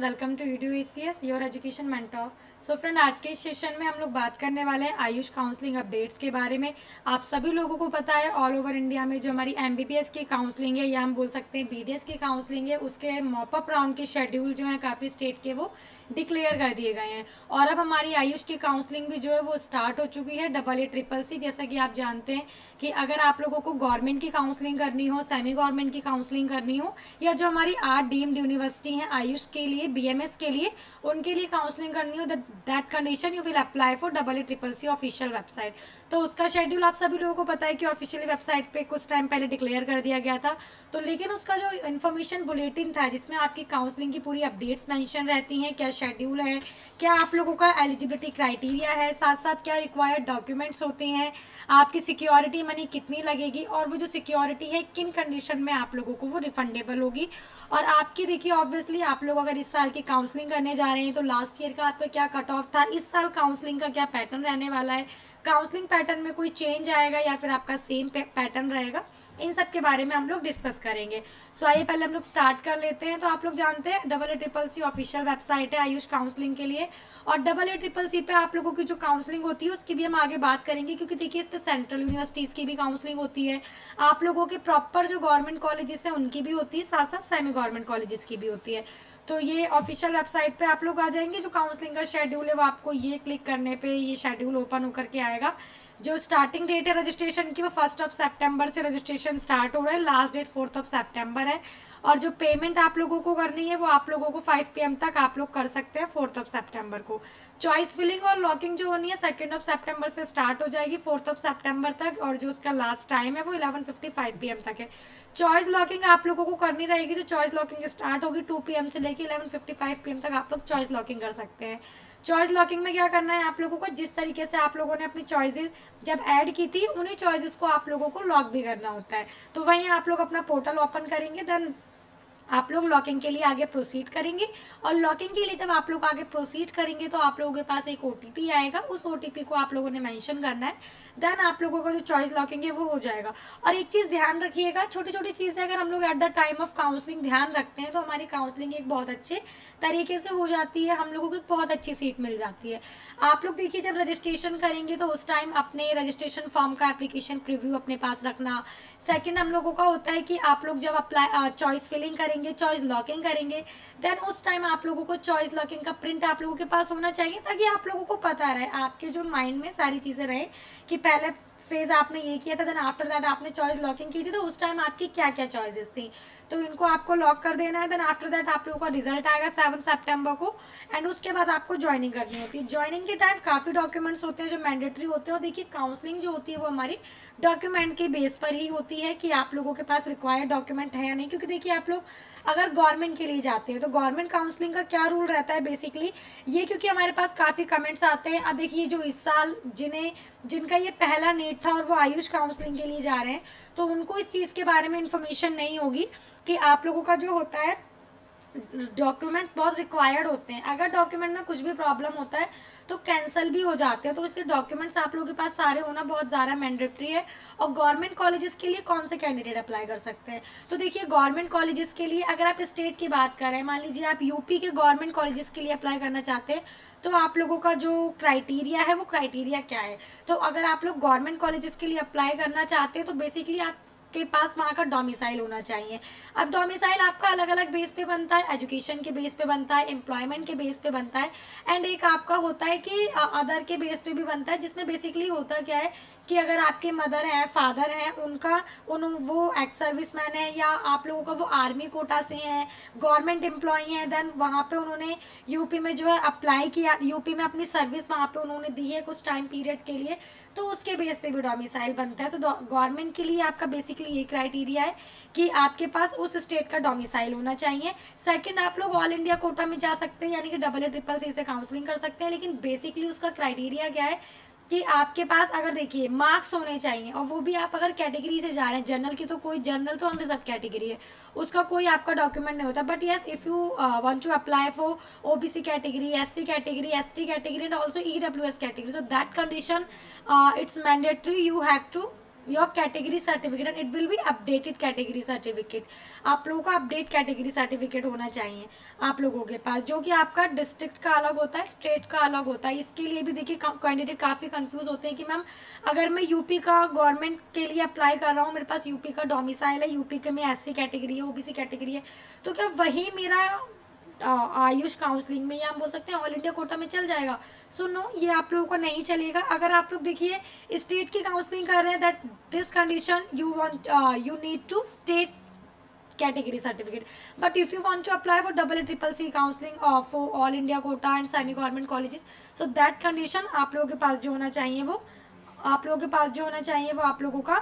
Welcome to YouTube ACS your education mentor. So friend, आज के इस सेशन में हम लोग बात करने वाले हैं आयुष काउंसलिंग अपडेट्स के बारे में। आप सभी लोगों को पता है ऑल ओवर इंडिया में जो हमारी MBBS की काउंसलिंग है या हम बोल सकते हैं BDS की काउंसलिंग है, उसके मॉपअप राउंड के शेड्यूल जो है काफ़ी स्टेट के वो डिक्लेयर कर दिए गए हैं। और अब हमारी आयुष की काउंसलिंग भी जो है वो स्टार्ट हो चुकी है AACCC। जैसा कि आप जानते हैं कि अगर आप लोगों को गवर्नमेंट की काउंसलिंग करनी हो, सेमी गवर्नमेंट की काउंसलिंग करनी हो, या जो हमारी 8 डीम्ड यूनिवर्सिटी हैं आयुष के लिए, BMS के लिए, उनके लिए काउंसलिंग करनी हो, that condition you will apply for AACCC official website. तो उसका शेड्यूल आप सभी लोगों को पता है कि ऑफिशियली वेबसाइट पे कुछ टाइम पहले डिक्लेयर कर दिया गया था। तो लेकिन उसका जो इन्फॉर्मेशन बुलेटिन था जिसमें आपकी काउंसलिंग की पूरी अपडेट्स मेंशन रहती हैं, क्या शेड्यूल है, क्या आप लोगों का एलिजिबिलिटी क्राइटेरिया है, साथ साथ क्या रिक्वायर्ड डॉक्यूमेंट्स होते हैं, आपकी सिक्योरिटी मनी कितनी लगेगी, और वो जो सिक्योरिटी है किन कंडीशन में आप लोगों को वो रिफंडेबल होगी। और आपकी देखिए ऑब्वियसली आप लोग अगर इस साल की काउंसलिंग करने जा रहे हैं तो लास्ट ईयर का आपका क्या कट ऑफ था, इस साल काउंसलिंग का क्या पैटर्न रहने वाला है, काउंसलिंग पैटर्न में कोई चेंज आएगा या फिर आपका सेम पैटर्न रहेगा, इन सब के बारे में हम लोग डिस्कस करेंगे। सो आइए पहले हम लोग स्टार्ट कर लेते हैं। तो आप लोग जानते हैं AACCC ऑफिशियल वेबसाइट है आयुष काउंसलिंग के लिए, और AACCC पे आप लोगों की जो काउंसलिंग होती है उसकी भी हम आगे बात करेंगे, क्योंकि देखिए इस पे सेंट्रल यूनिवर्सिटीज़ की भी काउंसलिंग होती है, आप लोगों के प्रॉपर जो गवर्नमेंट कॉलेजेस हैं उनकी भी होती है, साथ साथ सेमी गवर्नमेंट कॉलेजेस की भी होती है। तो ये ऑफिशियल वेबसाइट पे आप लोग आ जाएंगे, जो काउंसलिंग का शेड्यूल है वो आपको ये क्लिक करने पे ये शेड्यूल ओपन होकर के आएगा। जो स्टार्टिंग डेट है रजिस्ट्रेशन की वो 1 सितंबर से रजिस्ट्रेशन स्टार्ट हो रहा है, लास्ट डेट 4 सितंबर है। और जो पेमेंट आप लोगों को करनी है वो आप लोगों को 5 PM तक आप लोग कर सकते हैं 4 सितंबर को। चॉइस फिलिंग और लॉकिंग जो होनी है 2 सितंबर से स्टार्ट हो जाएगी 4 सितंबर तक, और जो उसका लास्ट टाइम है वो 11:55 PM तक है। चॉइस लॉकिंग आप लोगों को करनी रहेगी, जो चॉइस लॉकिंग स्टार्ट होगी 2 PM से लेकर 11:55 PM तक आप लोग चॉइस लॉकिंग कर सकते हैं। चॉइस लॉकिंग में क्या करना है आप लोगों को, जिस तरीके से आप लोगों ने अपनी चॉइसेस जब ऐड की थी उन्हीं चॉइसेस को आप लोगों को लॉक भी करना होता है। तो वहीं आप लोग अपना पोर्टल ओपन करेंगे, देन आप लोग लॉकिंग के लिए आगे प्रोसीड करेंगे। और लॉकिंग के लिए जब आप लोग आगे प्रोसीड करेंगे तो आप लोगों के पास एक OTP आएगा, उस OTP को आप लोगों ने मेंशन करना है, देन आप लोगों का जो चॉइस लॉकिंग है वो हो जाएगा। और एक चीज़ ध्यान रखिएगा, छोटी छोटी चीज़ें अगर हम लोग eight the time of counselling ध्यान रखते हैं तो हमारी काउंसलिंग एक बहुत अच्छे तरीके से हो जाती है, हम लोगों को एक बहुत अच्छी सीट मिल जाती है। आप लोग देखिए जब रजिस्ट्रेशन करेंगे तो उस टाइम अपने रजिस्ट्रेशन फॉर्म का एप्लीकेशन प्रीव्यू अपने पास रखना। सेकंड हम लोगों का होता है कि आप लोग जब अप्लाई चॉइस फिलिंग करेंगे, चॉइस लॉकिंग करेंगे, देन उस टाइम आप लोगों को चॉइस लॉकिंग का प्रिंट आप लोगों के पास होना चाहिए, ताकि आप लोगों को पता रहे, आपके जो माइंड में सारी चीज़ें रहे कि पहले फेज आपने ये किया था, देन आफ्टर दैट आपने चॉइस लॉकिंग की थी, तो उस टाइम आपकी क्या क्या चॉइसेस थी, तो इनको आपको लॉक कर देना है। देन आफ्टर दैट आप लोगों का रिजल्ट आएगा 7 सितंबर को, एंड उसके बाद आपको ज्वाइनिंग करनी होती है। ज्वाइनिंग के टाइम काफ़ी डॉक्यूमेंट्स होते हैं जो मैंडेटरी होते हैं, और देखिए काउंसलिंग जो होती है वो हमारी डॉक्यूमेंट के बेस पर ही होती है कि आप लोगों के पास रिक्वायर्ड डॉक्यूमेंट है या नहीं। क्योंकि देखिए आप लोग अगर गवर्नमेंट के लिए जाते हैं तो गवर्नमेंट काउंसलिंग का क्या रूल रहता है बेसिकली ये, क्योंकि हमारे पास काफ़ी कमेंट्स आते हैं। अब देखिए जो इस साल जिनका ये पहला नेट था और वो आयुष काउंसलिंग के लिए जा रहे हैं, तो उनको इस चीज़ के बारे में इंफॉर्मेशन नहीं होगी कि आप लोगों का जो होता है डॉक्यूमेंट्स बहुत रिक्वायर्ड होते हैं। अगर डॉक्यूमेंट में कुछ भी प्रॉब्लम होता है तो कैंसिल भी हो जाते हैं, तो इसलिए डॉक्यूमेंट्स आप लोगों के पास सारे होना बहुत ज़्यादा मैंडेटरी है। और गवर्नमेंट कॉलेजेस के लिए कौन से कैंडिडेट अप्लाई कर सकते हैं, तो देखिए गवर्नमेंट कॉलेजेस के लिए अगर आप स्टेट की बात करें, मान लीजिए आप यूपी के गवर्नमेंट कॉलेजेस के लिए अप्लाई करना चाहते हैं, तो आप लोगों का जो क्राइटेरिया है वो क्राइटेरिया क्या है। तो अगर आप लोग गवर्नमेंट कॉलेजेस के लिए अप्लाई करना चाहते हैं तो बेसिकली आप के पास वहाँ का डोमिसाइल होना चाहिए। अब डोमिसाइल आपका अलग अलग बेस पे बनता है, एजुकेशन के बेस पे बनता है, एम्प्लॉयमेंट के बेस पे बनता है, एंड एक आपका होता है कि अदर के बेस पे भी बनता है, जिसमें बेसिकली होता क्या है कि अगर आपके मदर हैं, फादर हैं, वो एक्स सर्विस मैन है, या आप लोगों का वो आर्मी कोटा से हैं, गवर्नमेंट एम्प्लॉय हैं, देन वहाँ पे उन्होंने यूपी में जो है अप्लाई किया, यूपी में अपनी सर्विस वहाँ पे उन्होंने दी है कुछ टाइम पीरियड के लिए, तो उसके बेस पे भी डोमिसाइल बनता है। तो गवर्नमेंट के लिए आपका बेसिकली ये क्राइटेरिया है कि आपके पास उस स्टेट का डोमिसाइल होना चाहिए। सेकंड, आप लोग ऑल इंडिया कोटा में जा सकते हैं, यानी कि AACCC से काउंसलिंग कर सकते हैं, लेकिन बेसिकली उसका क्राइटेरिया क्या है कि आपके पास अगर देखिए मार्क्स होने चाहिए, और वो भी आप अगर कैटेगरी से जा रहे हैं, जनरल की तो कोई, जनरल तो हमने सब कैटेगरी है, उसका कोई आपका डॉक्यूमेंट नहीं होता, but yes if you want to apply for OBC category, SC category, ST category and also EWS category, so that condition it's mandatory you have to your category certificate and it will be updated category certificate. आप लोगों का update category certificate होना चाहिए आप लोगों के पास, जो कि आपका डिस्ट्रिक्ट का अलग होता है, स्टेट का अलग होता है। इसके लिए भी देखिए कैंडिडेट काफ़ी कंफ्यूज होते हैं कि मैम अगर मैं यूपी का गवर्नमेंट के लिए अप्लाई कर रहा हूँ, मेरे पास यूपी का डोमिसाइल है, यूपी के में एससी कैटेगरी है, ओबीसी कैटेगरी है, तो क्या वही मेरा आयुष काउंसलिंग में, या हम बोल सकते हैं ऑल इंडिया कोटा में चल जाएगा? सो नो, ये आप लोगों को नहीं चलेगा। अगर आप लोग देखिए स्टेट की काउंसलिंग कर रहे हैं, that this condition you want you need to state category certificate. But if you want to apply for CCC counseling for all India quota and semi government colleges, so that condition आप लोगों के पास जो होना चाहिए वो आप लोगों का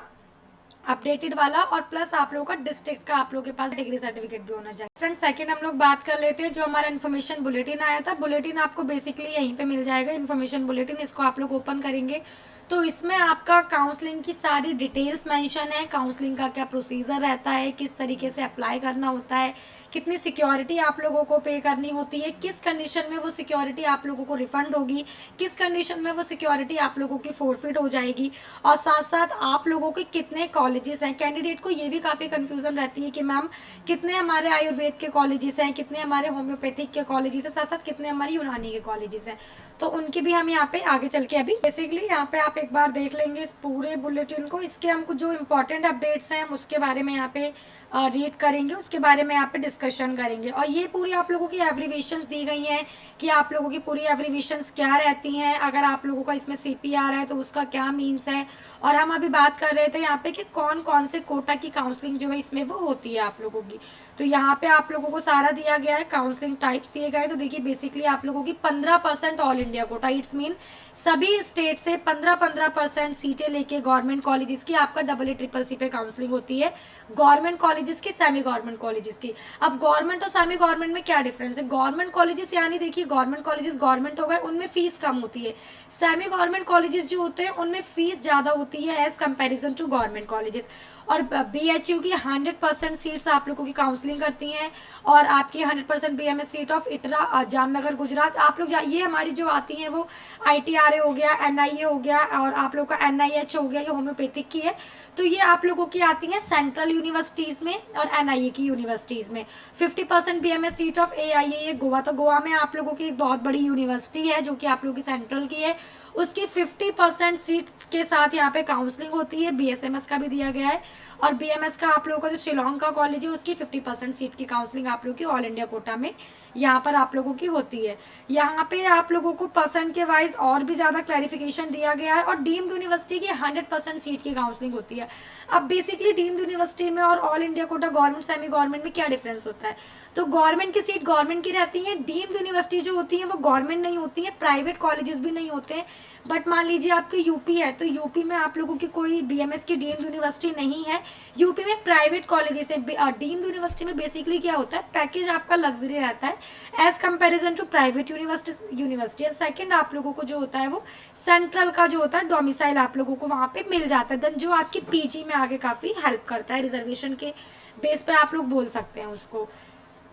अपडेटेड वाला, और प्लस आप लोगों का डिस्ट्रिक्ट का आप लोगों के पास डिग्री सर्टिफिकेट भी होना चाहिए। फ्रेंड्स, सेकंड हम लोग बात कर लेते हैं जो हमारा इन्फॉर्मेशन बुलेटिन आया था। बुलेटिन आपको बेसिकली यहीं पे मिल जाएगा, इन्फॉर्मेशन बुलेटिन। इसको आप लोग ओपन करेंगे तो इसमें आपका काउंसलिंग की सारी डिटेल्स मेंशन है, काउंसलिंग का क्या प्रोसीजर रहता है, किस तरीके से अप्लाई करना होता है, कितनी सिक्योरिटी आप लोगों को पे करनी होती है, किस कंडीशन में वो सिक्योरिटी आप लोगों को रिफंड होगी, किस कंडीशन में वो सिक्योरिटी आप लोगों की फोरफिट हो जाएगी, और साथ साथ आप लोगों के कितने कॉलेजेस हैं। कैंडिडेट को ये भी काफ़ी कन्फ्यूजन रहती है कि मैम कितने हमारे आयुर्वेद के कॉलेजेस हैं, कितने हमारे होम्योपैथिक के कॉलेजेस हैं, साथ साथ कितने हमारे यूनानी के कॉलेजेस हैं। तो उनकी भी हम यहाँ पे आगे चल के अभी बेसिकली यहाँ पे आप एक बार देख लेंगे इस पूरे बुलेटिन को। इसके हम कुछ जो इम्पोर्टेंट अपडेट्स हैं हम उसके बारे में यहाँ पे रीड करेंगे, उसके बारे में यहाँ पे डिस्कशन करेंगे। और ये पूरी आप लोगों की एब्रीविएशंस दी गई हैं कि आप लोगों की पूरी एब्रीविएशंस क्या रहती हैं, अगर आप लोगों का इसमें CPR है तो उसका क्या मीन्स है। और हम अभी बात कर रहे थे यहाँ पे कि कौन कौन से कोटा की काउंसलिंग जो है इसमें वो होती है आप लोगों की। तो यहाँ पे आप लोगों को सारा दिया गया है, काउंसलिंग टाइप्स दिए गए। तो देखिए बेसिकली आप लोगों की 15% all India quota, it's mean सभी स्टेट से 15% सीटें लेके गवर्नमेंट कॉलेजेस की आपका CCC पे काउंसलिंग होती है, गवर्नमेंट कॉलेजेस की, सेमी गवर्नमेंट कॉलेजेस की। अब गवर्नमेंट और सेमी गवर्नमेंट में क्या डिफरेंस है? गवर्नमेंट कॉलेजेस यानी देखिए गवर्नमेंट कॉलेजेस गवर्नमेंट हो गए, उनमें फीस कम होती है। सेमी गवर्नमेंट कॉलेजेस जो होते हैं उनमें फीस ज़्यादा होती है as comparison to government colleges. और BHU की 100% सीट्स आप लोगों की काउंसलिंग करती हैं, और आपकी 100% BMS seat of ITRA Jamnagar Gujarat आप लोग ये हमारी जो आती हैं वो ITRA हो गया, NIA हो गया, और आप लोग का NIH हो गया, ये होम्योपैथिक की है। तो ये आप लोगों की आती हैं सेंट्रल यूनिवर्सिटीज़ में और NIA की यूनिवर्सिटीज़ में। 50% BMS सीट ऑफ AIA ये गोवा, तो गोवा में आप लोगों की एक बहुत बड़ी यूनिवर्सिटी है जो कि आप लोगों की सेंट्रल की है, उसकी 50% सीट के साथ यहाँ पे काउंसलिंग होती है। BSMS का भी दिया गया है, और BMS का आप लोगों का जो शिलोंग का कॉलेज है उसकी 50% सीट की काउंसलिंग आप लोगों की ऑल इंडिया कोटा में यहाँ पर आप लोगों की होती है। यहाँ पे आप लोगों को परसेंट के वाइज और भी ज़्यादा क्लैरिफिकेशन दिया गया है, और डीम्ड यूनिवर्सिटी की 100% सीट की काउंसलिंग होती है। अब बेसिकली डीम्ड यूनिवर्सिटी में और all India quota government semi government में क्या डिफरेंस होता है? तो गवर्नमेंट की सीट गवर्नमेंट की रहती है, डीम्ड यूनिवर्सिटी जो होती है वो गवर्नमेंट नहीं होती है, प्राइवेट कॉलेजेस भी नहीं होते हैं। बट मान लीजिए आपके यूपी है, तो यूपी में आप लोगों की कोई BMS की डीम्ड यूनिवर्सिटी नहीं है, यूपी में प्राइवेट कॉलेजेस है। डीम्ड यूनिवर्सिटी में बेसिकली क्या होता है, पैकेज आपका लग्जरी रहता है as comparison to private university. Second आप लोगों को जो होता है वो सेंट्रल का जो होता है डोमिसाइल आप लोगों को वहाँ पे मिल जाता है, देन जो आपकी PG में आगे काफ़ी हेल्प करता है, रिजर्वेशन के बेस पे आप लोग बोल सकते हैं उसको।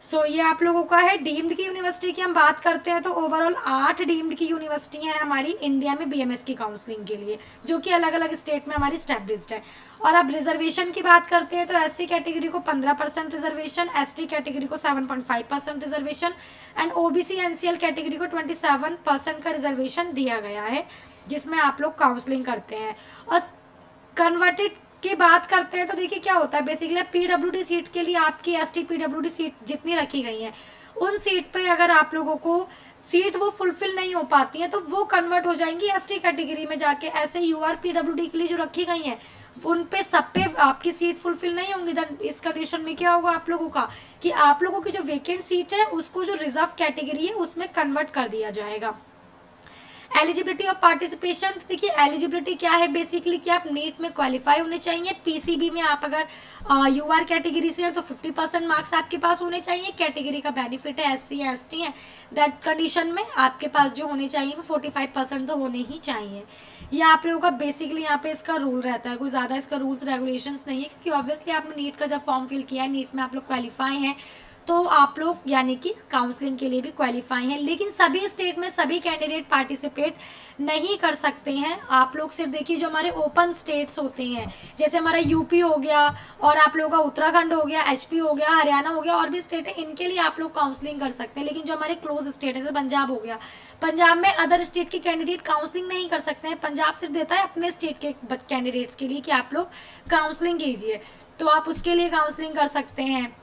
सो ये आप लोगों का है। डीम्ड की यूनिवर्सिटी की हम बात करते हैं तो ओवरऑल 8 डीम्ड की यूनिवर्सिटी हैं हमारी इंडिया में BMS की काउंसलिंग के लिए, जो कि अलग अलग स्टेट में हमारी स्टैब्लिश्ड है। और अब रिजर्वेशन की बात करते हैं तो SC कैटेगरी को 15% रिजर्वेशन, ST कैटेगरी को 7.5% reservation, and OBC NCL category को 27% का रिजर्वेशन दिया गया है, जिसमें आप लोग काउंसलिंग करते हैं। और कन्वर्टेड की बात करते हैं तो देखिए क्या होता है, बेसिकली PWD सीट के लिए आपकी ST PWD सीट जितनी रखी गई हैं उन सीट पे अगर आप लोगों को सीट वो फुलफिल नहीं हो पाती हैं तो वो कन्वर्ट हो जाएंगी ST कैटेगरी में जाके। ऐसे UR PWD के लिए जो रखी गई हैं उन पे सब पे आपकी सीट फुलफिल नहीं होंगी। देन इस कंडीशन में क्या होगा आप लोगों का कि आप लोगों की जो वेकेंट सीट है उसको जो रिजर्व कैटेगरी है उसमें कन्वर्ट कर दिया जाएगा। एलिजिबिलिटी ऑफ पार्टिसिपेशन, तो देखिए एलिजिबिलिटी क्या है बेसिकली कि आप नीट में क्वालिफाई होने चाहिए, PCB में आप अगर UR कैटेगरी से है तो 50% मार्क्स आपके पास होने चाहिए। कैटेगरी का बेनिफिट है SC या ST है, दैट कंडीशन में आपके पास जो होने चाहिए वो 45% तो होने ही चाहिए। ये आप लोगों का बेसिकली यहाँ पे इसका रूल रहता है, कोई ज़्यादा इसका रूल्स रेगुलेशंस नहीं है, क्योंकि ऑब्वियसली आपने नीट का जब फॉर्म फिल किया है, नीट में आप लोग क्वालिफाई हैं, तो आप लोग यानी कि काउंसलिंग के लिए भी क्वालिफाई हैं। लेकिन सभी स्टेट में सभी कैंडिडेट पार्टिसिपेट नहीं कर सकते हैं। आप लोग सिर्फ देखिए जो हमारे ओपन स्टेट्स होते हैं, जैसे हमारा यूपी हो गया और आप लोगों का उत्तराखंड हो गया, एचपी हो गया, हरियाणा हो गया और भी स्टेट है, इनके लिए आप लोग काउंसलिंग कर सकते हैं। लेकिन जो हमारे क्लोज स्टेट है जैसे पंजाब हो गया, पंजाब में अदर स्टेट के कैंडिडेट काउंसलिंग नहीं कर सकते हैं। पंजाब सिर्फ देता है अपने स्टेट के कैंडिडेट्स के लिए कि आप लोग काउंसलिंग कीजिए, तो आप उसके लिए काउंसलिंग कर सकते हैं,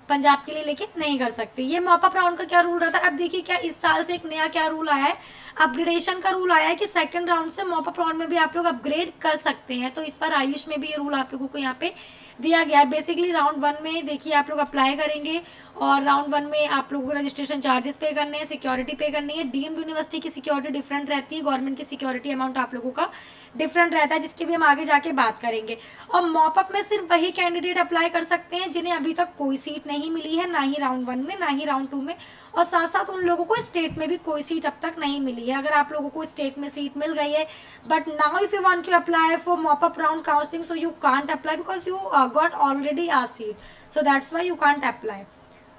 पंजाब के लिए लेकिन नहीं कर सकते। ये मॉपअप राउंड का क्या रूल रहता है, अब देखिए क्या इस साल से एक नया क्या रूल आया है, अपग्रेडेशन का रूल आया है कि सेकंड राउंड से मॉपअप राउंड में भी आप लोग अपग्रेड कर सकते हैं। तो इस पर आयुष में भी ये रूल आप लोगों को यहाँ पे दिया गया है। बेसिकली राउंड 1 में देखिए आप लोग अप्लाई करेंगे और राउंड 1 में आप लोगों को रजिस्ट्रेशन चार्जेस पे करने हैं, सिक्योरिटी पे करनी है। डीम्ड यूनिवर्सिटी की सिक्योरिटी डिफरेंट रहती है, गवर्नमेंट की सिक्योरिटी अमाउंट आप लोगों का डिफरेंट रहता है, जिसकी भी हम आगे जाके बात करेंगे। और मॉपअप में सिर्फ वही कैंडिडेट अप्लाई कर सकते हैं जिन्हें अभी तक कोई सीट नहीं मिली है, ना ही राउंड 1 में ना ही राउंड 2 में, और साथ साथ उन लोगों को स्टेट में भी कोई सीट अब तक नहीं मिली है। अगर आप लोगों को स्टेट में सीट मिल गई है but now if you want to apply for mop up round counselling, so you can't apply because you got already a seat, so that's why you can't apply.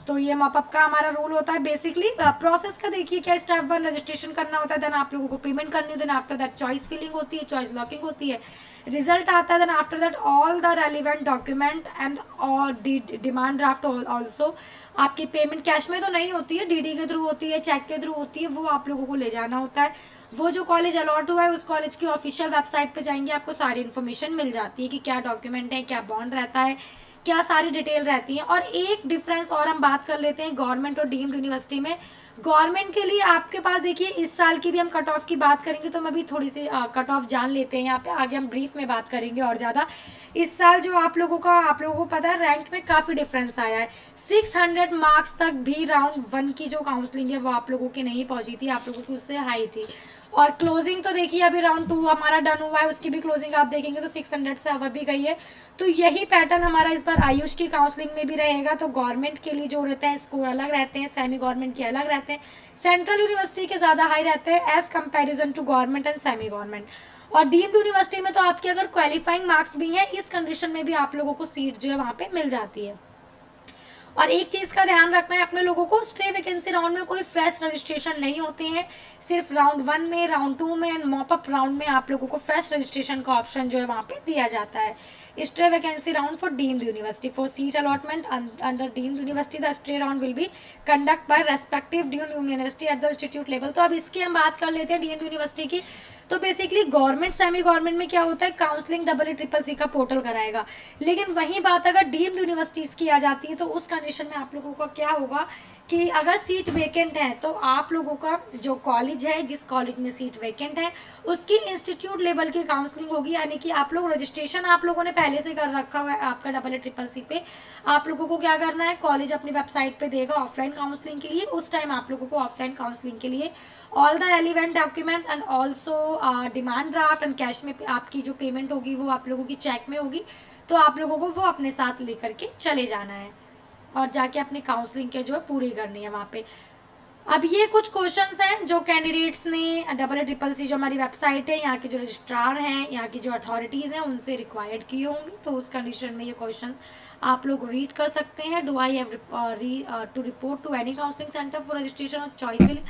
तो ये मॉपअप का हमारा रूल होता है। बेसिकली प्रोसेस का देखिए क्या, step 1 registration करना होता है, देन आप लोगों को पेमेंट करनी होती है, then after that choice filling होती है, चॉइस लॉकिंग होती है, रिजल्ट आता है, then after that all the relevant document and और डिमांड ड्राफ्ट ऑल्सो। आपकी पेमेंट कैश में तो नहीं होती है, डीडी के थ्रू होती है, चेक के थ्रू होती है, वो आप लोगों को ले जाना होता है। वो जो कॉलेज अलॉट हुआ है उस कॉलेज की ऑफिशियल वेबसाइट पे जाएंगे, आपको सारी इन्फॉर्मेशन मिल जाती है कि क्या डॉक्यूमेंट है, क्या बॉन्ड रहता है, क्या सारी डिटेल रहती है। और एक डिफरेंस और हम बात कर लेते हैं गवर्नमेंट और डीम्ड यूनिवर्सिटी में। गवर्नमेंट के लिए आपके पास देखिए इस साल की भी हम कट ऑफ की बात करेंगे, तो हम अभी थोड़ी सी कट ऑफ जान लेते हैं यहाँ पे, आगे हम ब्रीफ में बात करेंगे और ज़्यादा। इस साल जो आप लोगों को पता है रैंक में काफ़ी डिफरेंस आया है। 600 मार्क्स तक भी राउंड 1 की जो काउंसलिंग है वो आप लोगों की नहीं पहुंची थी, आप लोगों की उससे हाई थी। और क्लोजिंग तो देखिए अभी राउंड 2 हमारा डन हुआ है, उसकी भी क्लोजिंग आप देखेंगे तो 600 से अब भी गई है। तो यही पैटर्न हमारा इस बार आयुष की काउंसलिंग में भी रहेगा। तो गवर्नमेंट के लिए जो रहते हैं स्कोर अलग रहते हैं, सेमी गवर्नमेंट के अलग रहते हैं, सेंट्रल यूनिवर्सिटी के ज़्यादा हाई रहते हैं as comparison to government and semi government. और डीम्ड यूनिवर्सिटी में तो आपके अगर क्वालिफाइंग मार्क्स भी हैं, इस कंडीशन में भी आप लोगों को सीट जो है वहाँ पे मिल जाती है। और एक चीज़ का ध्यान रखना है अपने लोगों को, स्टे वैकेंसी राउंड में कोई फ्रेश रजिस्ट्रेशन नहीं होते हैं, सिर्फ राउंड 1 में, राउंड 2 में एंड मॉपअप राउंड में आप लोगों को फ्रेश रजिस्ट्रेशन का ऑप्शन जो है वहाँ पे दिया जाता है। Stay vacancy round for deemed university for seat allotment under deemed university, the stay round will be conduct bye respective deemed university at the institute level. तो अब इसकी हम बात कर लेते हैं डीम्ड यूनिवर्सिटी की। तो बेसिकली गवर्नमेंट सेमी गवर्नमेंट में क्या होता है, काउंसलिंग EEEC का पोर्टल कराएगा। लेकिन वही बात अगर डीम्ड यूनिवर्सिटीज़ की आ जाती है तो उस कंडीशन में आप लोगों का क्या होगा कि अगर सीट वेकेंट है तो आप लोगों का जो कॉलेज है, जिस कॉलेज में सीट वेकेंट है, उसकी इंस्टीट्यूट लेवल की काउंसलिंग होगी। यानी कि आप लोग रजिस्ट्रेशन आप लोगों ने पहले से कर रखा हुआ है आपका EEEC पे, आप लोगों को क्या करना है, कॉलेज अपनी वेबसाइट पे देगा ऑफलाइन काउंसलिंग के लिए। उस टाइम आप लोगों को ऑफलाइन काउंसलिंग के लिए all the relevant documents and also demand draft and cash में आपकी जो पेमेंट होगी वो आप लोगों की चेक में होगी, तो आप लोगों को वो अपने साथ लेकर के चले जाना है और जाके अपनी काउंसलिंग के जो है पूरी करनी है वहाँ पे। अब ये कुछ क्वेश्चंस हैं जो कैंडिडेट्स ने EEEC जो हमारी वेबसाइट है, यहाँ के जो रजिस्ट्रार हैं, यहाँ की जो अथॉरिटीज़ हैं उनसे रिक्वायर्ड किए होंगे, तो उस कंडीशन में ये क्वेश्चन आप लोग रीड कर सकते हैं। Do I have to report to any counselling centre for registration और चॉइस फिलिंग।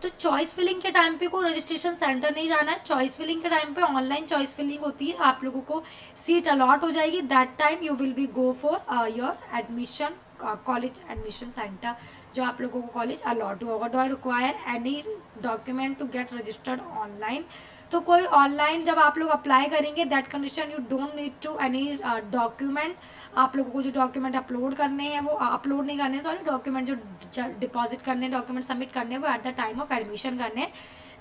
तो चॉइस फिलिंग के टाइम पे को रजिस्ट्रेशन सेंटर नहीं जाना है, चॉइस फिलिंग के टाइम पे ऑनलाइन चॉइस फिलिंग होती है, आप लोगों को सीट अलॉट हो जाएगी, that time you will be go for your admission college admission centre जो आप लोगों को कॉलेज अलॉट होगा। Do I require any document to get registered online. तो कोई ऑनलाइन जब आप लोग अप्लाई करेंगे that condition you don't need to any document. आप लोगों को जो डॉक्यूमेंट अपलोड करने हैं वो अपलोड नहीं करने, सॉरी डॉक्यूमेंट जो डिपॉजिट करने, डॉक्यूमेंट सबमिट करने वो eight the time of admission करने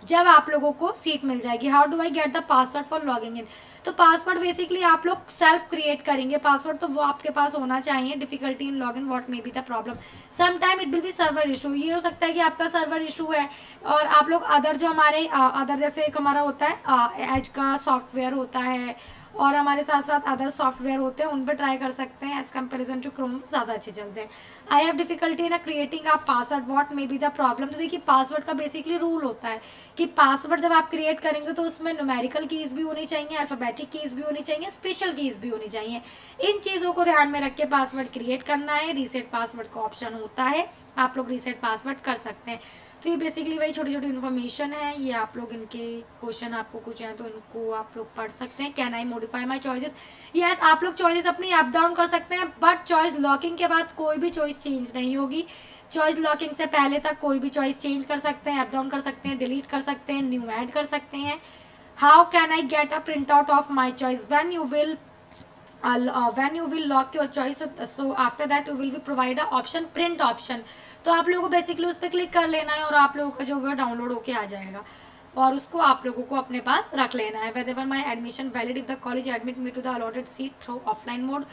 जब आप लोगों को सीट मिल जाएगी। How do I get the password for logging in. तो पासवर्ड बेसिकली आप लोग सेल्फ क्रिएट करेंगे पासवर्ड, तो वो आपके पास होना चाहिए। Difficulty in login what may be the problem, some time it will be server issue. ये हो सकता है कि आपका सर्वर इशू है और आप लोग अदर जो हमारे अदर जैसे एक हमारा होता है एज का सॉफ्टवेयर होता है और हमारे साथ साथ अदर सॉफ्टवेयर होते हैं उन पर ट्राई कर सकते हैं। एज कम्पेरिजन टू क्रोम ज़्यादा अच्छे चलते हैं। I have difficulty in creating a password, what may be the problem. तो देखिए पासवर्ड का बेसिकली रूल होता है कि पासवर्ड जब आप क्रिएट करेंगे तो उसमें न्यूमेरिकल कीज़ भी होनी चाहिए, अल्फ़ाबेटिक कीज़ भी होनी चाहिए, स्पेशल कीज़ भी होनी चाहिए। इन चीज़ों को ध्यान में रख के पासवर्ड क्रिएट करना है। रीसेट पासवर्ड का ऑप्शन होता है, आप लोग रीसेट पासवर्ड कर सकते हैं। तो ये बेसिकली वही छोटी छोटी इन्फॉर्मेशन है। ये आप लोग इनके क्वेश्चन आपको कुछ हैं तो इनको आप लोग पढ़ सकते हैं। Can I modify my choices, yes आप लोग चॉइसेस अपनी अप डाउन कर सकते हैं, बट चॉइस लॉकिंग के बाद कोई भी चॉइस चेंज नहीं होगी। चॉइस लॉकिंग से पहले तक कोई भी चॉइस चेंज कर सकते हैं, अप डाउन कर सकते हैं, डिलीट कर सकते हैं, न्यू ऐड कर सकते हैं। How can I get a print out of my choice, when you will lock your choice, so after that you will be provide a option print option। तो आप लोगों को बेसिकली उस पर क्लिक कर लेना है और आप लोगों का जो वो डाउनलोड होके आ जाएगा और उसको आप लोगों को अपने पास रख लेना है। whenever my admission valid if the college admit me to the allotted seat through offline mode,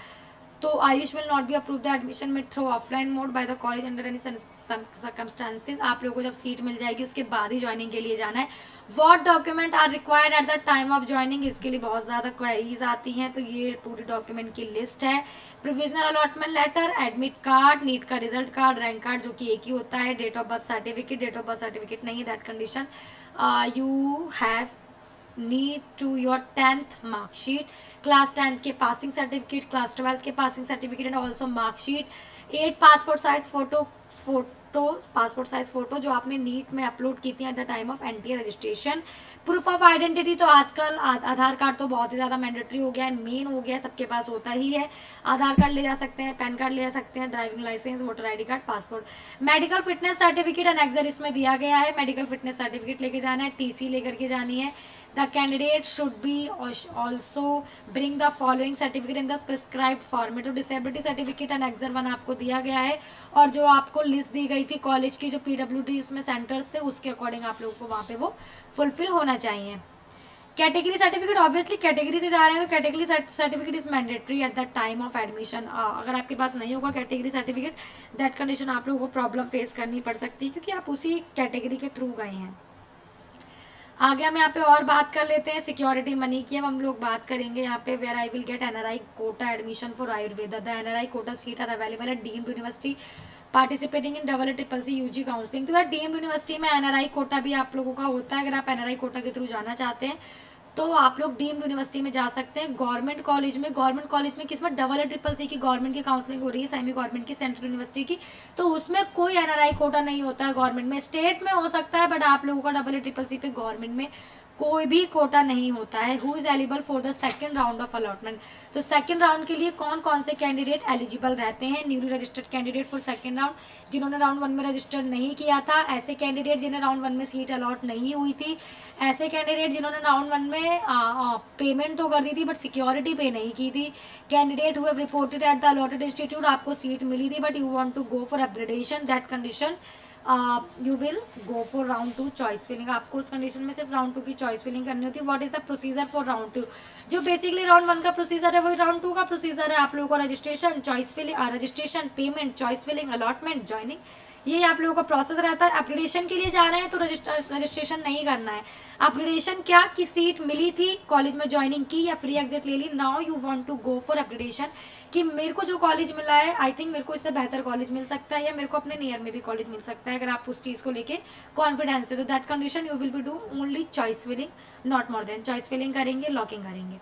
तो AYUSH will not be approve the admission में through offline mode by the college under any circumstances. आप लोगों को जब seat मिल जाएगी उसके बाद ही ज्वाइनिंग के लिए जाना है। What document are required at the time of joining, इसके लिए बहुत ज़्यादा क्वेरीज आती हैं, तो ये पूरी डॉक्यूमेंट की लिस्ट है। Provisional allotment letter, admit card, NEET का रिजल्ट कार्ड, रैंक कार्ड जो कि एक ही होता है, date of birth certificate, date of birth certificate नहीं है that condition, you have need to your 10th marksheet, class 10th के पासिंग सर्टिफिकेट, क्लास 12th के passing certificate and also marksheet, 8 passport size photo जो आपने NEET में upload की थी at the time of NTA registration. Proof of identity, तो आजकल आधार card तो बहुत ही ज़्यादा मैंडेटरी हो गया है, मेन हो गया है, सबके पास होता ही है। आधार कार्ड ले जा सकते हैं, पैन कार्ड ले जा सकते हैं, driving licence, voter ID card, passport. Medical fitness certificate annexure इसमें दिया गया है, मेडिकल फिटनेस सर्टिफिकेट लेके जाना है, टीसी लेकर के जानी है। The candidate should be also bring the following certificate in the prescribed format। तो डिसेबिलिटी सर्टिफिकेट एनेक्सर 1 आपको दिया गया है और जो आपको लिस्ट दी गई थी कॉलेज की जो PWD उसमें सेंटर्स थे उसके अकॉर्डिंग आप लोगों को वहाँ पे वो फुलफिल होना चाहिए। कैटेगरी सर्टिफिकेट, ऑब्वियसली कैटेगरी से जा रहे हैं तो category certificate is mandatory eight the time of admission. अगर आपके पास नहीं होगा कैटेगरी सर्टिफिकेट दैट कंडीशन आप लोगों को प्रॉब्लम फेस करनी पड़ सकती है क्योंकि आप उसी कैटेगरी के थ्रू गए हैं। आगे हम यहाँ पे और बात कर लेते हैं सिक्योरिटी मनी की। अब हम लोग बात करेंगे यहाँ पे where I will get NRI quota admission for Ayurveda. The NRI quota seat are available at deemed university participating in DCCC UG counselling. तो यार डीम्ड यूनिवर्सिटी में NRI कोटा भी आप लोगों का होता है। अगर आप NRI कोटा के थ्रू जाना चाहते हैं तो आप लोग डीम्ड यूनिवर्सिटी में जा सकते हैं। गवर्नमेंट कॉलेज में किसमें CCC की गवर्नमेंट की काउंसलिंग हो रही है, सेमी गवर्नमेंट की, सेंट्रल यूनिवर्सिटी की, तो उसमें कोई NRI कोटा नहीं होता है। गवर्नमेंट में, स्टेट में हो सकता है बट आप लोगों का CCC पे गवर्नमेंट में कोई भी कोटा नहीं होता है। Who is eligible for the second round of allotment, तो सेकंड राउंड के लिए कौन कौन से कैंडिडेट एलिजिबल रहते हैं? Newly registered candidate for second round, जिन्होंने राउंड 1 में रजिस्टर नहीं किया था, ऐसे कैंडिडेट जिन्हें राउंड 1 में सीट अलॉट नहीं हुई थी, ऐसे कैंडिडेट जिन्होंने राउंड 1 में पेमेंट तो कर दी थी बट सिक्योरिटी पे नहीं की थी, candidate who have reported at the allotted institute, आपको सीट मिली थी but you want to go for upgradation, that condition you will go for round 2 choice filling. आपको उस कंडीशन में सिर्फ राउंड 2 की चॉइस फिलिंग करनी होती है। What is the procedure for round 2? जो बेसिकली राउंड 1 का प्रोसीजर है वही राउंड 2 का प्रोसीजर है। आप लोगों को registration, choice filling, registration, payment, choice filling, allotment, joining, ये आप लोगों का प्रोसेस रहता है। अपग्रेडेशन के लिए जा रहे हैं तो रजिस्ट्रेशन नहीं करना है। अपग्रेडेशन क्या कि सीट मिली थी, कॉलेज में ज्वाइनिंग की या फ्री एग्जिट ले ली, now you want to go for upgradation कि मेरे को जो कॉलेज मिला है आई थिंक मेरे को इससे बेहतर कॉलेज मिल सकता है या मेरे को अपने नियर में भी कॉलेज मिल सकता है। अगर आप उस चीज़ को लेके कॉन्फिडेंस है तो that condition you will be do only choice filling, not more than. Choice filling करेंगे, लॉकिंग करेंगे।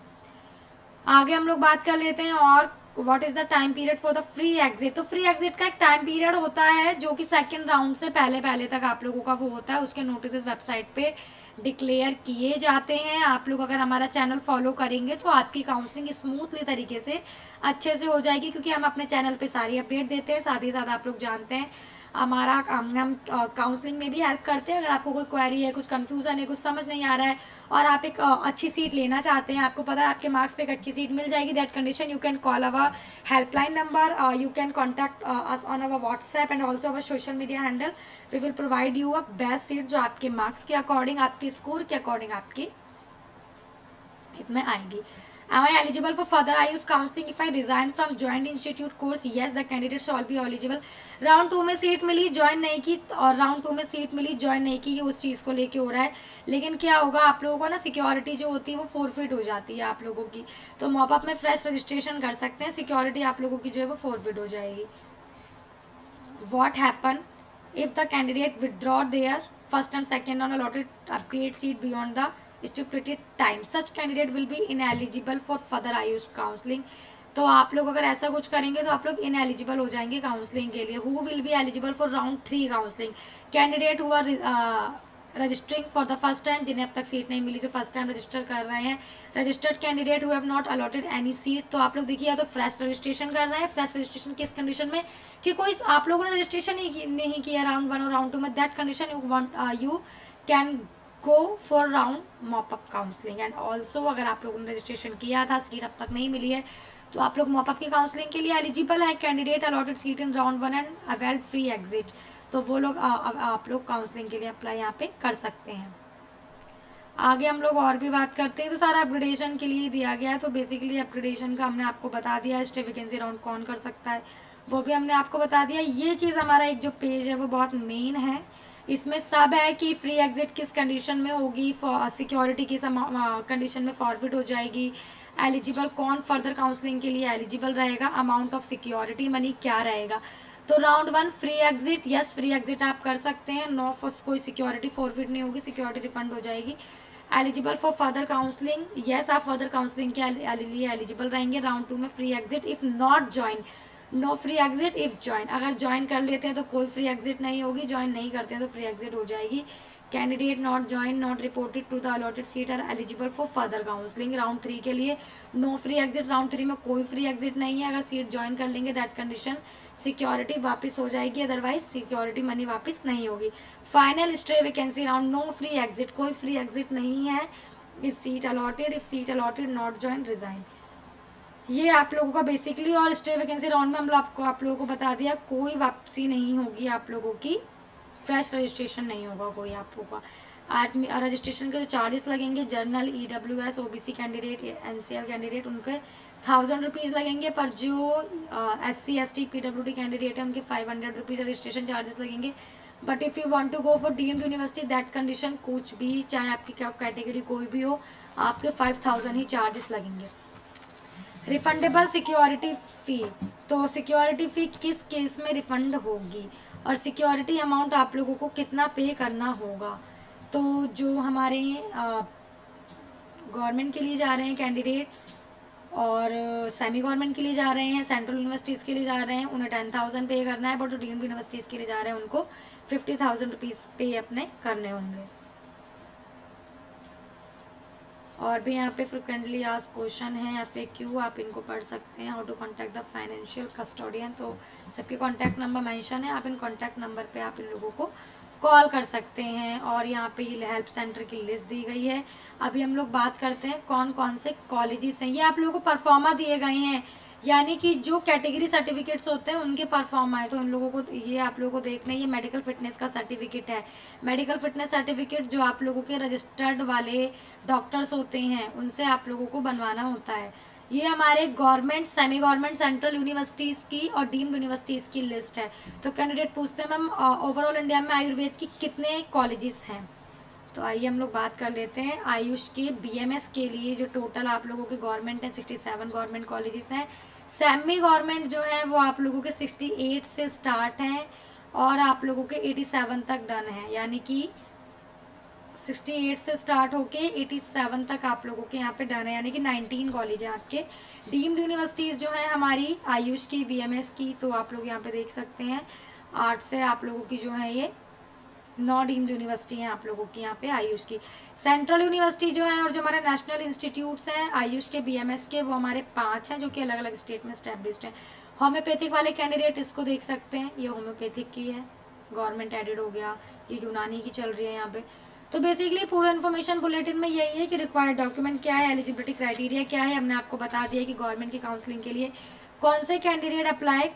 आगे हम लोग बात कर लेते हैं और what is the time period for the free exit. तो फ्री एग्जिट का एक टाइम पीरियड होता है जो कि सेकंड राउंड से पहले तक आप लोगों का वो होता है। उसके नोटिस वेबसाइट पे डिक्लेयर किए जाते हैं। आप लोग अगर हमारा चैनल फॉलो करेंगे तो आपकी काउंसलिंग स्मूथली तरीके से अच्छे से हो जाएगी क्योंकि हम अपने चैनल पे सारी अपडेट देते हैं। साथ ही साथ आप लोग जानते हैं हमारा हम काउंसलिंग में भी हेल्प करते हैं। अगर आपको कोई क्वेरी है, कुछ कंफ्यूजन है, कुछ समझ नहीं आ रहा है और आप एक अच्छी सीट लेना चाहते हैं, आपको पता है आपके मार्क्स पे एक अच्छी सीट मिल जाएगी, that condition you can call our helpline number, you can contact us on our WhatsApp and also our social media handle. We will provide you a best seat जो आपके मार्क्स के according, आपके score के according आपके इसमें आएगी। Am I eligible for further IU's counseling if I resign from joint institute course? Yes, the candidate shall be eligible. Round 2 में seat मिली, join नहीं की, और राउंड 2 में सीट मिली, ज्वाइन नहीं की, उस चीज़ को लेके हो रहा है। लेकिन क्या होगा, आप लोगों को ना सिक्योरिटी जो होती है वो फॉरफिट हो जाती है आप लोगों की, तो मॉपअप में फ्रेश रजिस्ट्रेशन कर सकते हैं, सिक्योरिटी आप लोगों की जो है वो फॉरफिट हो जाएगी। What happen if the candidate withdraw their first and second on allotted upgrade seat beyond the stipulated time? Such candidate will be ineligible for further IU's counseling. तो आप लोग अगर ऐसा कुछ करेंगे तो आप लोग इनएलिजिबल हो जाएंगे काउंसलिंग के लिए। Who will be eligible for round 3 counselling? Candidate who are registering for the first time, जिन्हें अब तक सीट नहीं मिली, जो फर्स्ट टाइम रजिस्टर कर रहे हैं। Registered candidate who have not allotted any seat, तो आप लोग देखिए या तो फ्रेश रजिस्ट्रेशन कर रहे हैं। फ्रेश रजिस्ट्रेशन किस कंडीशन में, कि कोई आप लोगों ने रजिस्ट्रेशन नहीं किया राउंड 1 और राउंड 2 में, that condition you can go for round mop up counselling. And also अगर आप लोगों ने रजिस्ट्रेशन किया था, सीट अब तक नहीं मिली है, तो आप लोग मॉपअप की काउंसलिंग के लिए एलिजिबल है। Candidate allotted seat in round 1 and availed free exit, तो वो लोग आप लोग काउंसलिंग के लिए अप्लाई यहाँ पे कर सकते हैं। आगे हम लोग और भी बात करते हैं। तो सारा अपग्रेडेशन के लिए दिया गया है, तो बेसिकली अपग्रेडेशन का हमने आपको बता दिया है। स्टे वैकेंसी राउंड कौन कर सकता है वो भी हमने आपको बता दिया। ये चीज़ हमारा एक जो पेज है वो बहुत मेन है, इसमें सब है कि फ्री एग्जिट किस कंडीशन में होगी, सिक्योरिटी किस कंडीशन में फॉरवर्ड हो जाएगी, एलिजिबल कौन फर्दर काउंसलिंग के लिए एलिजिबल रहेगा, अमाउंट ऑफ सिक्योरिटी मनी क्या रहेगा। तो round 1 free exit, yes free exit आप कर सकते हैं, नो कोई सिक्योरिटी फॉरवर्ड नहीं होगी, सिक्योरिटी रिफंड हो जाएगी। Eligible for further counselling, yes आप फर्दर काउंसलिंग के लिए एलिजिबल रहेंगे। राउंड 2 में free exit if not join, no free exit if join, अगर ज्वाइन कर लेते हैं तो कोई फ्री एग्जिट नहीं होगी, ज्वाइन नहीं करते हैं तो फ्री एग्जिट हो जाएगी। Candidate not join not reported to the allotted seat are eligible for further counselling. Round 3 के लिए नो फ्री एग्जिट, राउंड 3 में कोई फ्री एग्जिट नहीं है। अगर सीट ज्वाइन कर लेंगे दैट कंडीशन सिक्योरिटी वापस हो जाएगी, अदरवाइज सिक्योरिटी मनी वापस नहीं होगी। Final stay vacancy round, no free exit, कोई फ्री एग्जिट नहीं है। If seat allotted not join resign, ये आप लोगों का बेसिकली। और स्टे वैकेंसी राउंड में हम लोग आप लोगों को बता दिया, कोई वापसी नहीं होगी आप लोगों की, फ्रेश रजिस्ट्रेशन नहीं होगा कोई आप लोगों का। रजिस्ट्रेशन के जो चार्जेस लगेंगे, journal, EWS, OBC candidate, NCL candidate, उनके 1000 रुपीज़ लगेंगे, पर जो SC ST PWD कैंडिडेट है उनके 500 रुपीज़ रजिस्ट्रेशन चार्जेस लगेंगे। But if you want to go for deemed university that condition, कुछ भी चाहे आपकी कैटेगरी कोई भी हो, आपके 5000 ही चार्जेस लगेंगे। रिफंडेबल सिक्योरिटी फ़ी, तो सिक्योरिटी फ़ी किस केस में रिफंड होगी और सिक्योरिटी अमाउंट आप लोगों को कितना पे करना होगा। तो जो हमारे गवर्नमेंट के लिए जा रहे हैं कैंडिडेट और सेमी गवर्नमेंट के लिए जा रहे हैं, सेंट्रल यूनिवर्सिटीज़ के लिए जा रहे हैं, उन्हें 10,000 पे करना है, बट जो डीम्ड यूनिवर्सिटीज़ के लिए जा रहे हैं उनको 50,000 रुपीज़ पे अपने करने होंगे। और भी यहाँ पे फ्रिक्वेंटली आस्क्ड क्वेश्चन है, FAQ, आप इनको पढ़ सकते हैं। How to contact the financial custodian, तो सबके कॉन्टैक्ट नंबर मेंशन है, आप इन कॉन्टैक्ट नंबर पे आप इन लोगों को कॉल कर सकते हैं। और यहाँ पे ये हेल्प सेंटर की लिस्ट दी गई है। अभी हम लोग बात करते हैं कौन कौन से कॉलेजेस हैं। ये आप लोगों को परफॉर्मा दिए गए हैं, यानी कि जो कैटेगरी सर्टिफिकेट्स होते हैं उनके परफॉर्म आए, तो इन लोगों को ये आप लोगों को देखना है। ये मेडिकल फिटनेस का सर्टिफिकेट है, मेडिकल फिटनेस सर्टिफिकेट जो आप लोगों के रजिस्टर्ड वाले डॉक्टर्स होते हैं उनसे आप लोगों को बनवाना होता है। ये हमारे government, semi government, central universities की और डीम्ड यूनिवर्सिटीज़ की लिस्ट है। तो कैंडिडेट पूछते हैं मैम ओवरऑल इंडिया में आयुर्वेद की कितने कॉलेजेस हैं, तो आइए हम लोग बात कर लेते हैं। आयुष के BMS के लिए जो टोटल आप लोगों के गवर्नमेंट है 67 गवर्नमेंट कॉलेजेस हैं। सेमी गवर्नमेंट जो है वो आप लोगों के 68 से स्टार्ट हैं और आप लोगों के 87 तक डन है, यानी कि 68 से स्टार्ट होके 87 तक आप लोगों के यहाँ पे डन है, यानी कि 19 कॉलेज हैं आपके। डीम्ड यूनिवर्सिटीज़ जो है हमारी आयुष की, VMS की, तो आप लोग यहाँ पे देख सकते हैं 8 से आप लोगों की जो है ये 9 डीम्ड यूनिवर्सिटी हैं आप लोगों की यहाँ पे आयुष की। सेंट्रल यूनिवर्सिटी जो है और जो हमारे नेशनल इंस्टीट्यूट्स हैं आयुष के, BMS के, वो हमारे 5 हैं जो कि अलग अलग स्टेट में स्टैब्लिश्ड हैं। होम्योपैथिक वाले कैंडिडेट इसको देख सकते हैं, ये होम्योपैथिक की है, गवर्नमेंट एडेड हो गया। ये यूनानी की चल रही है यहाँ पे। तो बेसिकली पूरा इन्फॉर्मेशन बुलेटिन में यही है कि रिक्वायर्ड डॉक्यूमेंट क्या है, एलिजिबिलिटी क्राइटेरिया क्या है, हमने आपको बता दिया कि गवर्नमेंट की काउंसलिंग के लिए कौन से कैंडिडेट अप्लाई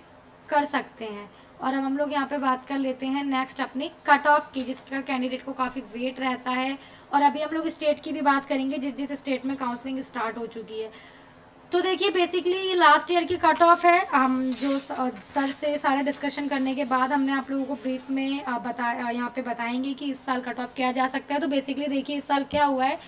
कर सकते हैं। और अब हम लोग यहाँ पे बात कर लेते हैं नेक्स्ट अपनी कट ऑफ की, जिसका कैंडिडेट को काफ़ी वेट रहता है। और अभी हम लोग स्टेट की भी बात करेंगे जिस जिस स्टेट में काउंसलिंग स्टार्ट हो चुकी है। तो देखिए बेसिकली ये लास्ट ईयर की कट ऑफ है। हम जो सर से सारा डिस्कशन करने के बाद हमने आप लोगों को ब्रीफ में यहाँ पे बताएंगे कि इस साल कट ऑफ किया जा सकता है। तो बेसिकली देखिए इस साल क्या हुआ है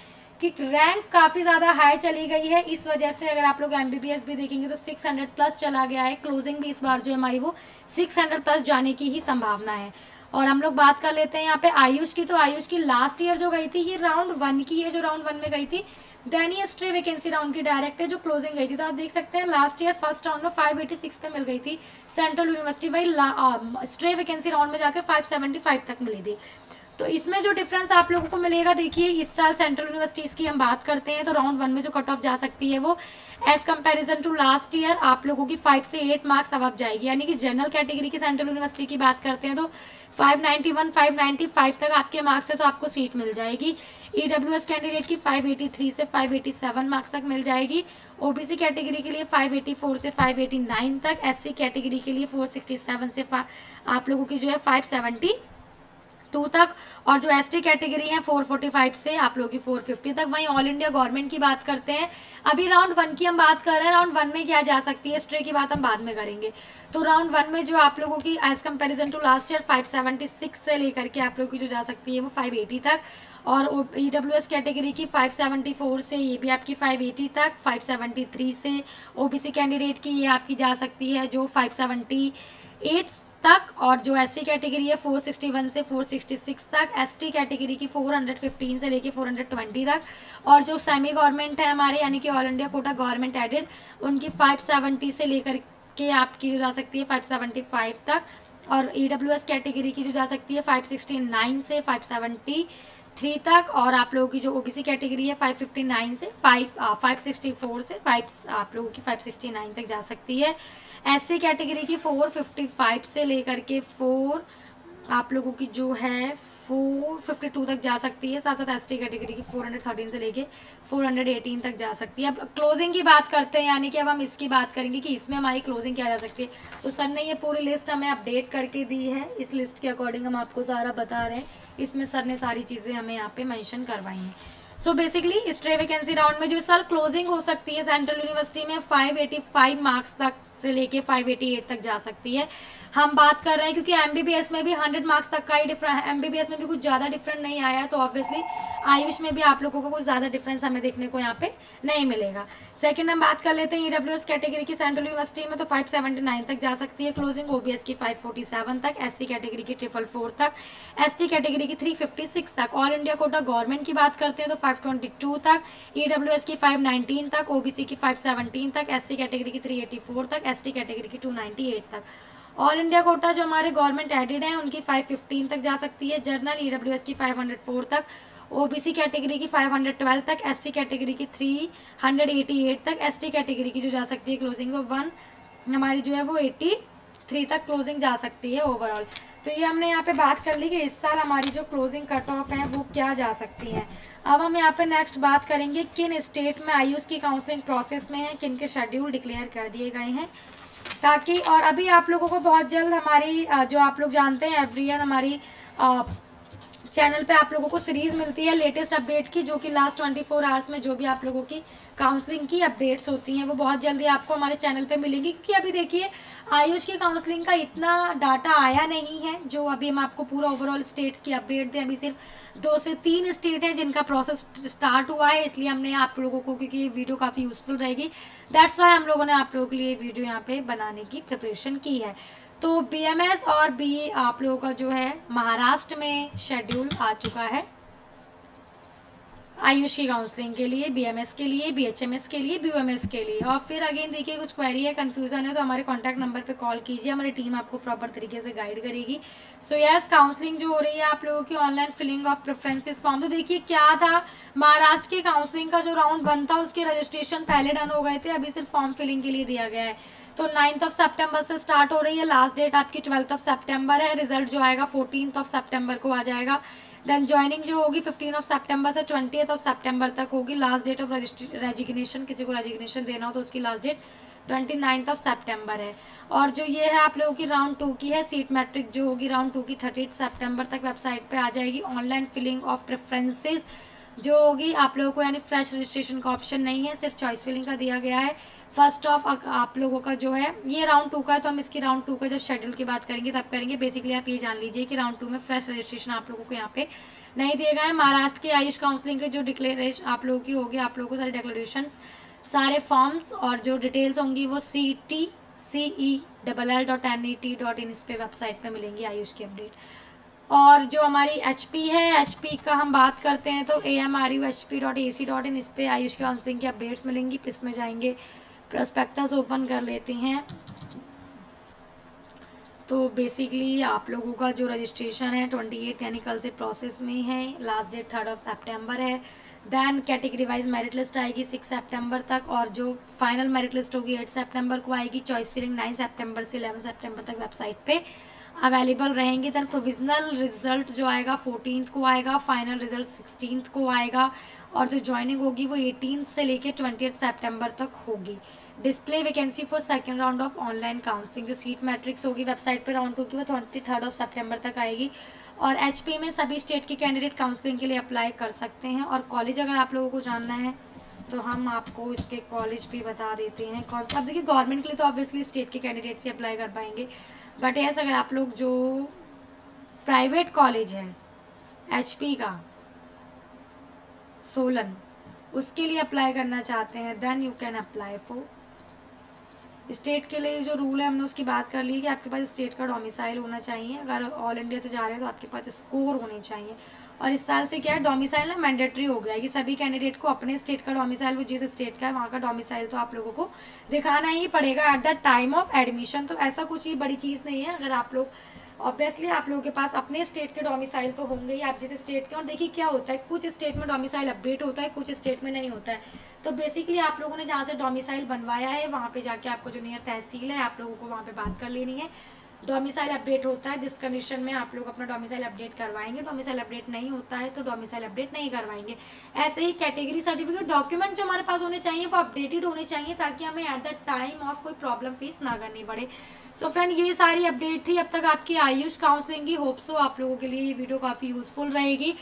कि रैंक काफ़ी ज़्यादा हाई चली गई है। इस वजह से अगर आप लोग एमबीबीएस भी देखेंगे तो 600 प्लस चला गया है। क्लोजिंग भी इस बार जो हमारी वो 600 प्लस जाने की ही संभावना है। और हम लोग बात कर लेते हैं यहाँ पे आयुष की। तो आयुष की लास्ट ईयर जो गई थी ये राउंड 1 की है, जो राउंड 1 में गई थी। देन ये स्ट्रे वैकेंसी राउंड की डायरेक्ट है जो क्लोजिंग गई थी। तो आप देख सकते हैं लास्ट ईयर फर्स्ट राउंड में 586 पे मिल गई थी सेंट्रल यूनिवर्सिटी, वही स्ट्रे वैकेंसी राउंड में जाकर 575 तक मिली थी। तो इसमें जो डिफरेंस आप लोगों को मिलेगा, देखिए इस साल सेंट्रल यूनिवर्सिटीज़ की हम बात करते हैं तो राउंड 1 में जो कट ऑफ जा सकती है वो as comparison to last year आप लोगों की 5 से 8 मार्क्स अब जाएगी। यानी कि जनरल कैटेगरी की सेंट्रल यूनिवर्सिटी की बात करते हैं तो 591 595 तक आपके मार्क्स है तो आपको सीट मिल जाएगी। ईडब्ल्यूएस कैंडिडेट की 583 से 587 मार्क्स तक मिल जाएगी। ओबीसी कैटेगरी के लिए 584 से 589 तक, एससी कैटेगरी के लिए 467 से आप लोगों की जो है 572 तक, और जो एसटी कैटेगरी है 445 से आप लोगों की 450 तक। वहीं ऑल इंडिया गवर्नमेंट की बात करते हैं, अभी राउंड 1 की हम बात कर रहे हैं। राउंड 1 में क्या जा सकती है, स्ट्रे की बात हम बाद में करेंगे। तो राउंड 1 में जो आप लोगों की as comparison to last year 576 से लेकर के आप लोगों की जो जा सकती है वो 580 तक, और ईडब्ल्यूएस कैटेगरी की 574 से ये भी आपकी 580 तक, 573 से ओबीसी कैंडिडेट की ये आपकी जा सकती है जो 578 तक, और जो एससी कैटेगरी है 461 से 466 तक, एसटी कैटेगरी की 415 से लेके 420 तक, और जो सेमी गवर्नमेंट है हमारे यानी कि all India quota government aided उनकी 570 से लेकर के आपकी जो जा सकती है 575 तक, और ईडब्ल्यूएस कैटेगरी की जो जा सकती है 569 से 573 तक, और आप लोगों की जो ओबीसी कैटेगरी है 559 से 564 से 5 आप लोगों की 569 तक जा सकती है। एससी कैटेगरी की 455 से लेकर के 4 आप लोगों की जो है 452 तक जा सकती है। साथ साथ एसटी कैटेगरी की 413 से लेके 418 तक जा सकती है। अब क्लोजिंग की बात करते हैं, यानी कि अब हम इसकी बात करेंगे कि इसमें हमारी क्लोजिंग क्या जा सकती है। तो सर ने ये पूरी लिस्ट हमें अपडेट करके दी है, इस लिस्ट के अकॉर्डिंग हम आपको सारा बता रहे हैं। इसमें सर ने सारी चीज़ें हमें यहाँ पे मेंशन करवाई हैं। So basically stray vacancy round में जो इस साल क्लोजिंग हो सकती है सेंट्रल यूनिवर्सिटी में 585 मार्क्स तक से लेके 588 तक जा सकती है। हम बात कर रहे हैं क्योंकि एमबीबीएस में भी 100 मार्क्स तक का ही डिफरेंस, एमबीबीएस में भी कुछ ज़्यादा डिफरेंट नहीं आया है, तो ऑब्वियसली आयुष में भी आप लोगों को कुछ ज़्यादा डिफरेंस हमें देखने को यहाँ पे नहीं मिलेगा। सेकंड हम बात कर लेते हैं ईडब्ल्यूएस कैटेगरी की सेंट्रल यूनिवर्सिटी में, तो 579 तक जा सकती है क्लोजिंग, ओबीएस की 547 तक, एससी कैटेगरी की 444 तक, एसटी कैटेगरी की 356 तक, ऑल इंडिया कोटा गवर्नमेंट की बात करते हैं तो 522 तक, ईडब्ल्यूएस की 519 तक, ओबीसी की 517 तक, एससी कैटेगरी की 384 तक, एसटी कैटेगरी की 298 तक। ऑल इंडिया कोटा जो हमारे गवर्नमेंट एडेड हैं उनकी 515 तक जा सकती है, जनरल ईडब्ल्यूएस की 504 तक, ओबीसी कैटेगरी की 512 तक, एससी कैटेगरी की 388 तक, एसटी कैटेगरी की जो जा सकती है क्लोजिंग वो 1 हमारी जो है वो 83 तक क्लोजिंग जा सकती है ओवरऑल। तो ये हमने यहाँ पे बात कर ली कि इस साल हमारी जो क्लोजिंग कट ऑफ है वो क्या जा सकती है। अब हम यहाँ पे नेक्स्ट बात करेंगे किन स्टेट में आयुष की काउंसलिंग प्रोसेस में है, किन के शेड्यूल डिक्लेयर कर दिए गए हैं, ताकि और अभी आप लोगों को बहुत जल्द हमारी जो आप लोग जानते हैं एवरी ईयर हमारी चैनल पे आप लोगों को सीरीज मिलती है लेटेस्ट अपडेट की, जो कि लास्ट 24 आवर्स में जो भी आप लोगों की काउंसलिंग की अपडेट्स होती हैं वो बहुत जल्दी आपको हमारे चैनल पे मिलेंगी। क्योंकि अभी देखिए आयुष की काउंसलिंग का इतना डाटा आया नहीं है जो अभी हम आपको पूरा ओवरऑल स्टेट्स की अपडेट दें। अभी सिर्फ 2 से 3 स्टेट हैं जिनका प्रोसेस स्टार्ट हुआ है, इसलिए हमने आप लोगों को, क्योंकि ये वीडियो काफ़ी यूजफुल रहेगी, दैट्स वाई हम लोगों ने आप लोगों के लिए वीडियो यहाँ पे बनाने की प्रिपरेशन की है। तो बीएमएस और बी आप लोगों का जो है महाराष्ट्र में शेड्यूल आ चुका है आयुष की काउंसलिंग के लिए, बीएमएस के लिए, बीएचएमएस के लिए, बीयूएमएस के लिए। और फिर अगेन देखिए कुछ क्वेरी है, कंफ्यूजन है तो हमारे कॉन्टैक्ट नंबर पे कॉल कीजिए, हमारी टीम आपको प्रॉपर तरीके से गाइड करेगी। सो यस, काउंसलिंग जो हो रही है आप लोगों की online filling of preferences form. तो देखिए क्या था, महाराष्ट्र की काउंसलिंग का जो राउंड 1 था उसके रजिस्ट्रेशन पहले डन हो गए थे, अभी सिर्फ फॉर्म फिलिंग के लिए दिया गया है। तो 9 सितंबर से स्टार्ट हो रही है, लास्ट डेट आपकी 12 सितंबर है, रिजल्ट जो आएगा 14 सितंबर को आ जाएगा। देन ज्वाइनिंग जो होगी 15 सितंबर से 20 सितंबर तक होगी। लास्ट डेट ऑफ रेजिग्नेशन, किसी को रेजिग्नेशन देना हो तो उसकी लास्ट डेट 29 सितंबर है। और जो ये है आप लोगों की राउंड 2 की है सीट मैट्रिक जो होगी राउंड 2 की 30 सितंबर तक वेबसाइट पे आ जाएगी। ऑनलाइन फिलिंग ऑफ प्रेफरेंसेस जो होगी आप लोगों को, यानी फ्रेश रजिस्ट्रेशन का ऑप्शन नहीं है, सिर्फ चॉइस फिलिंग का दिया गया है। फर्स्ट ऑफ आप लोगों का जो है ये राउंड 2 का है, तो हम इसकी राउंड 2 का जब शेड्यूल की बात करेंगे तब करेंगे। बेसिकली आप ये जान लीजिए कि राउंड 2 में फ्रेश रजिस्ट्रेशन आप लोगों को यहाँ पे नहीं दिए गए हैं। महाराष्ट्र की आयुष काउंसलिंग के जो डिक्लेरेशन आप लोगों की होगी, आप लोगों को सारे डिक्लेरेशन, सारे फॉर्म्स और जो डिटेल्स होंगी वो CTCELL.NET.in इस पे वेबसाइट पे मिलेंगी आयुष की अपडेट। और जो हमारी HP है, HP का हम बात करते हैं तो AMRUHP.AC.in इस पे आयुष काउंसलिंग की अपडेट्स मिलेंगी। इसमें जाएंगे, प्रोस्पेक्टस ओपन कर लेते हैं। तो बेसिकली आप लोगों का जो रजिस्ट्रेशन है 28 यानी कल से प्रोसेस में है। लास्ट डेट 3 सितंबर है। Then category wise merit list आएगी 6 सितंबर तक, और जो फाइनल मेरिट लिस्ट होगी 8 सितंबर को आएगी। चॉइस फिलिंग 9 सितंबर से 11 सितंबर तक वेबसाइट पे अवेलेबल रहेंगे। देन प्रोविजनल रिजल्ट जो आएगा 14 को आएगा, फाइनल रिजल्ट 16 को आएगा, और जो ज्वाइनिंग होगी वो 18 से लेकर 20 सितंबर तक होगी। Display vacancy for second round of online counselling, जो सीट मैट्रिक्स होगी वेबसाइट पर राउंड 2 की वो 23 सितंबर तक आएगी। और HP में सभी स्टेट के कैंडिडेट काउंसलिंग के लिए अप्लाई कर सकते हैं। और कॉलेज अगर आप लोगों को जानना है तो हम आपको इसके कॉलेज भी बता देते हैं कौन सा। अब देखिए गवर्नमेंट के लिए तो ऑब्वियसली स्टेट के कैंडिडेट से अप्लाई कर पाएंगे, बट यस अगर आप लोग जो प्राइवेट कॉलेज है HP का सोलन, उसके लिए अप्लाई करना चाहते हैं then you can apply for. State के लिए जो रूल है हमने उसकी बात कर ली कि आपके पास स्टेट का डोमिसाइल होना चाहिए। अगर ऑल इंडिया से जा रहे हैं तो आपके पास स्कोर होने चाहिए। और इस साल से क्या है, डोमिसाइल ना मैंडेटरी हो गया है कि सभी कैंडिडेट को अपने स्टेट का डोमिसाइल, वो जिस स्टेट का है वहाँ का डोमिसाइल तो आप लोगों को दिखाना ही पड़ेगा eight the time of admission. तो ऐसा कुछ ही बड़ी चीज़ नहीं है। अगर आप लोग ऑब्वियसली आप लोगों के पास अपने स्टेट के डोमिसाइल तो होंगे ही, आप जिस स्टेट के। और देखिए क्या होता है, कुछ स्टेट में डोमिसाइल अपडेट होता है, कुछ स्टेट में नहीं होता है। तो बेसिकली आप लोगों ने जहाँ से डोमिसाइल बनवाया है वहाँ पे जाके आपको जो नियर तहसील है आप लोगों को वहाँ पे बात कर लेनी है। डोमिसाइल अपडेट होता है जिस कंडीशन में आप लोग अपना डोमिसाइल अपडेट करवाएंगे, डोमिसाइल अपडेट नहीं होता है तो डोमिसाइल अपडेट नहीं करवाएंगे। ऐसे ही कैटेगरी सर्टिफिकेट डॉक्यूमेंट जो हमारे पास होने चाहिए वो अपडेटेड होने चाहिए, ताकि हमें एट द टाइम ऑफ कोई प्रॉब्लम फेस ना करनी पड़े। सो फ्रेंड ये सारी अपडेट थी अब तक आपकी आयुष काउंसलिंग की। होप सो आप लोगों के लिए ये वीडियो काफ़ी यूजफुल रहेगी।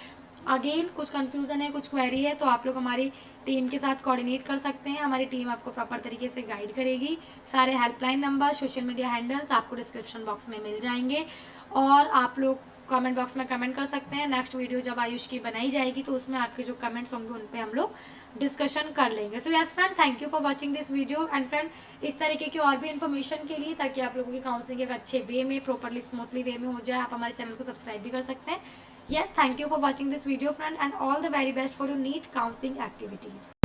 अगेन कुछ कंफ्यूजन है, कुछ क्वेरी है तो आप लोग हमारी टीम के साथ कोऑर्डिनेट कर सकते हैं। हमारी टीम आपको प्रॉपर तरीके से गाइड करेगी। सारे helpline number, social media handles आपको डिस्क्रिप्शन बॉक्स में मिल जाएंगे, और आप लोग कमेंट बॉक्स में कमेंट कर सकते हैं। नेक्स्ट वीडियो जब आयुष की बनाई जाएगी तो उसमें आपके जो कमेंट्स होंगे उन पे हम लोग डिस्कशन कर लेंगे। So yes friend, thank you for watching this video. And friend इस तरीके की और भी इन्फॉर्मेशन के लिए, ताकि आप लोगों की काउंसलिंग एक अच्छे वे में, प्रॉपरली स्मूथली वे में हो जाए, आप हमारे चैनल को सब्सक्राइब भी कर सकते हैं। Yes, thank you for watching this video friend, and all the very best for your NEET counseling activities.